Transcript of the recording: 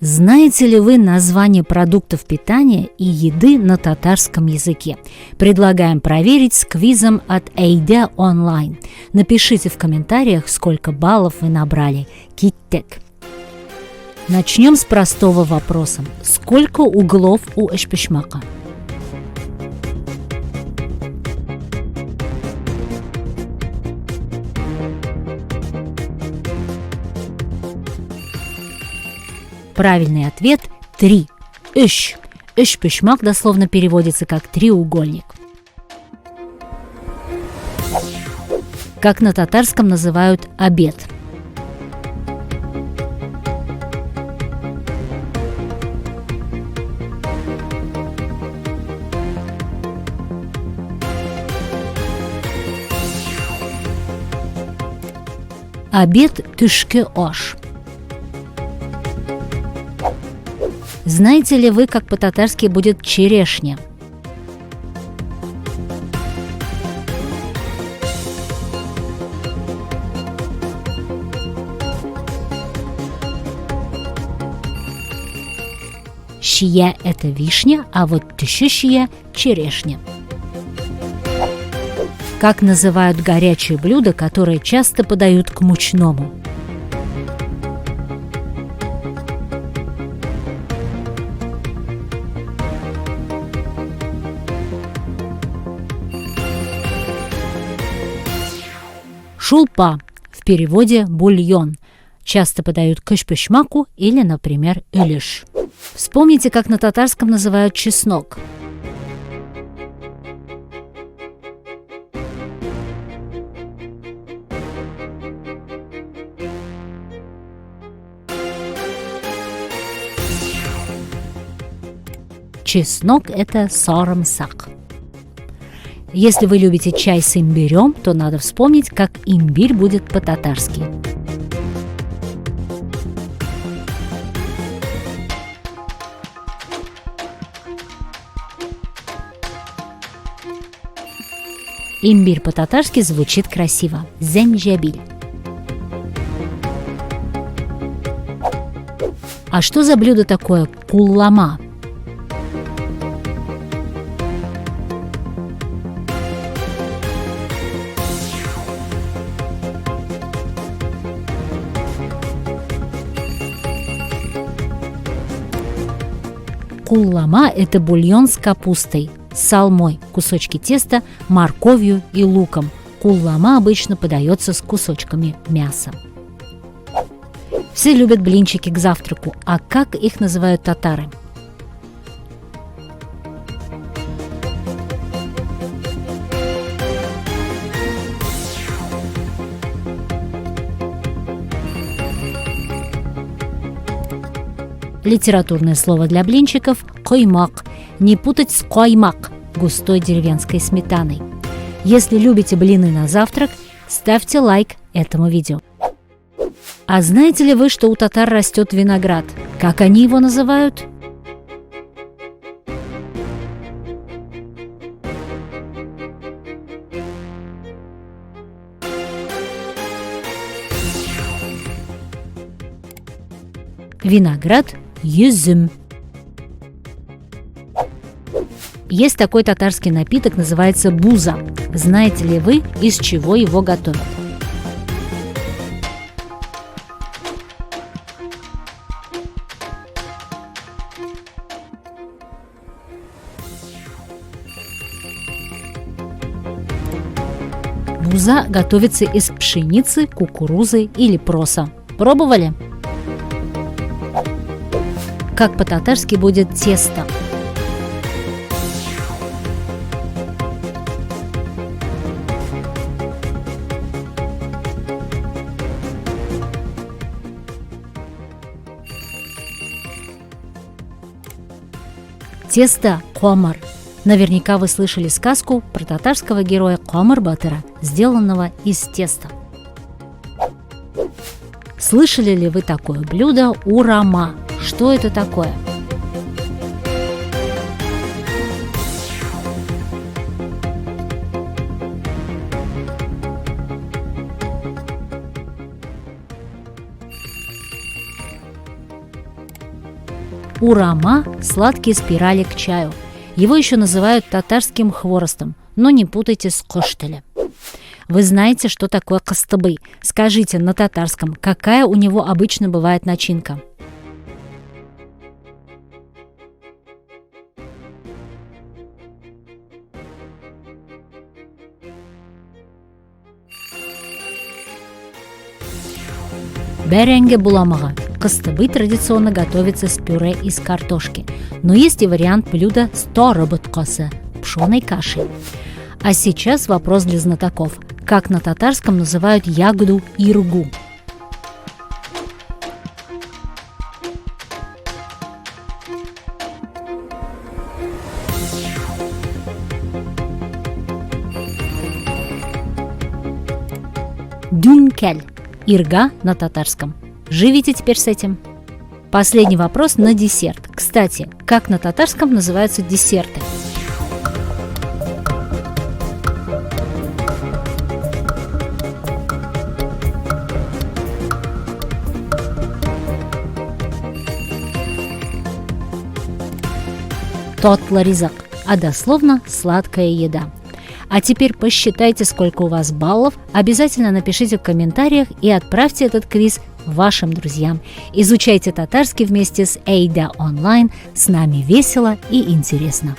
Знаете ли вы название продуктов питания и еды на татарском языке? Предлагаем проверить с квизом от Eyde Online. Напишите в комментариях, сколько баллов вы набрали. Киттек. Начнем с простого вопроса. Сколько углов у эшпешмака? Правильный ответ – 3. Эш. Эшпешмак дословно переводится как треугольник. Как на татарском называют обед? Обед – түшке аш. Знаете ли вы, как по-татарски будет черешня? Шия – это вишня, а вот тыши-шия – черешня. Как называют горячие блюда, которые часто подают к мучному? Шулпа, в переводе бульон, часто подают к эшпешмаку или, например, ülüш. Вспомните, как на татарском называют чеснок. Чеснок – это сарымсак. Если вы любите чай с имбирем, то надо вспомнить, как имбирь будет по-татарски. Имбирь по-татарски звучит красиво – зенджабиль. А что за блюдо такое куллама? Куллама – это бульон с капустой, салмой, кусочки теста, морковью и луком. Куллама обычно подается с кусочками мяса. Все любят блинчики к завтраку, а как их называют татары? Литературное слово для блинчиков – коймак. Не путать с коймак – густой деревенской сметаной. Если любите блины на завтрак, ставьте лайк этому видео. А знаете ли вы, что у татар растет виноград? Как они его называют? Виноград – юзым. Есть такой татарский напиток, называется буза. Знаете ли вы, из чего его готовят? Буза готовится из пшеницы, кукурузы или проса. Пробовали? Как по-татарски будет тесто? Тесто – комар. Наверняка вы слышали сказку про татарского героя Комар-Батыра, сделанного из теста. Слышали ли вы такое блюдо урама? Что это такое? Урама – сладкие спирали к чаю. Его еще называют татарским хворостом, но не путайте с коштелем. Вы знаете, что такое кыстыбый? Скажите на татарском, какая у него обычно бывает начинка? Бәрәңге буламыгы. Кыстыбый традиционно готовится с пюре из картошки, но есть и вариант блюда с торыбыткасы – пшеной кашей. А сейчас вопрос для знатоков. Как на татарском называют ягоду иргу? Дюнкель. Ирга на татарском. Живите теперь с этим. Последний вопрос на десерт. Кстати, как на татарском называются десерты? Тотлы ризык, а дословно сладкая еда. А теперь посчитайте, сколько у вас баллов, обязательно напишите в комментариях и отправьте этот квиз вашим друзьям. Изучайте татарский вместе с Эйда онлайн, с нами весело и интересно.